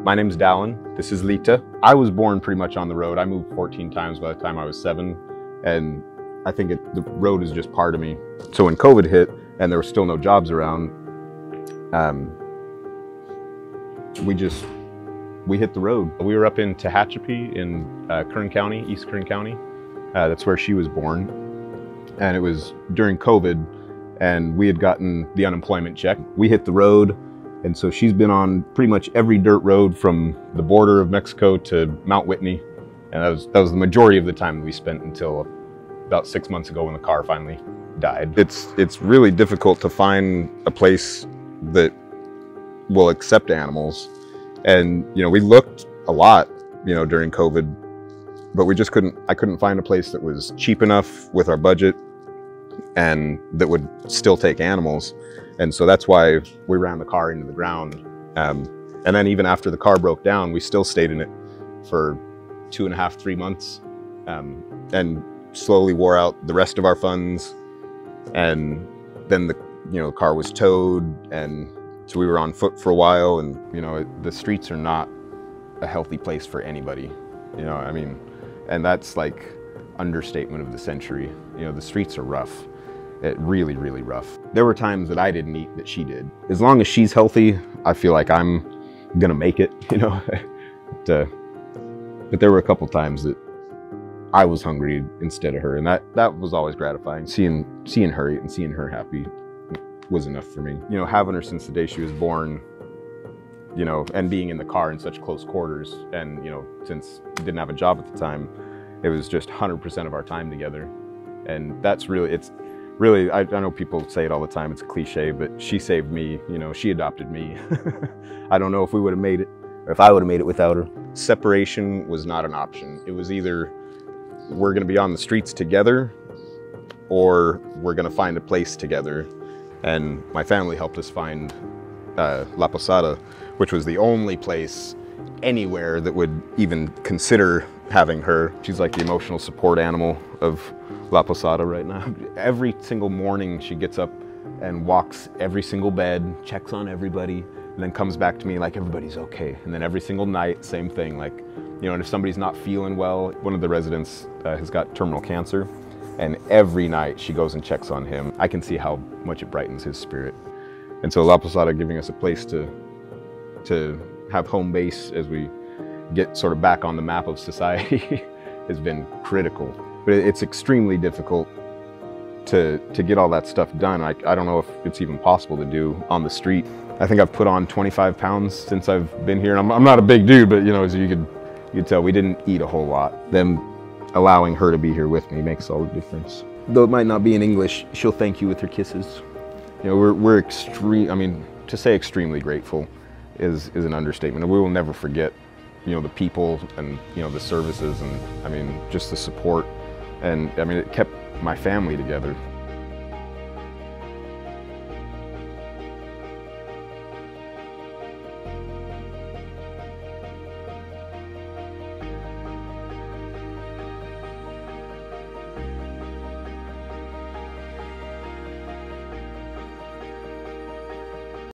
My name's Dallin. This is Lita. I was born pretty much on the road. I moved 14 times by the time I was 7, and I think the road is just part of me. So when COVID hit and there were still no jobs around, we hit the road. We were up in Tehachapi in Kern County, East Kern County. That's where she was born. And it was during COVID, and we had gotten the unemployment check. We hit the road, and so she's been on pretty much every dirt road from the border of Mexico to Mount Whitney. And that was the majority of the time we spent until about 6 months ago when the car finally died. It's really difficult to find a place that will accept animals. And, we looked a lot, during COVID, but I couldn't find a place that was cheap enough with our budget and that would still take animals. And so that's why we ran the car into the ground. And then even after the car broke down, we still stayed in it for 2.5, 3 months, and slowly wore out the rest of our funds. And then the car was towed, and so we were on foot for a while. And the streets are not a healthy place for anybody, and that's like understatement of the century. The streets are rough. Really, really rough. There were times that I didn't eat that she did. As long as she's healthy, I feel like I'm gonna make it, but there were a couple times that I was hungry instead of her, and that was always gratifying. Seeing her eat and seeing her happy was enough for me. Having her since the day she was born, and being in the car in such close quarters, and since we didn't have a job at the time, it was just 100% of our time together. And that's really, I know people say it all the time, it's a cliche, but she saved me, she adopted me. I don't know if we would have made it, or if I would have made it without her. Separation was not an option. It was either we're gonna be on the streets together, or we're gonna find a place together. And my family helped us find La Posada, which was the only place anywhere that would even consider having her. She's like the emotional support animal of La Posada right now. Every single morning she gets up and walks every single bed, checks on everybody, and then comes back to me like everybody's okay. And then every single night, same thing. Like, and if somebody's not feeling well, one of the residents has got terminal cancer, and every night she goes and checks on him. I can see how much it brightens his spirit. And so La Posada giving us a place to have home base as we get sort of back on the map of society has been critical. But it's extremely difficult to get all that stuff done. I don't know if it's even possible to do on the street. I think I've put on 25 pounds since I've been here. And I'm not a big dude, but as you could tell, we didn't eat a whole lot. Them allowing her to be here with me makes all the difference. Though it might not be in English, she'll thank you with her kisses. We're to say extremely grateful is an understatement. And we will never forget, the people and, the services and, just the support. And it kept my family together.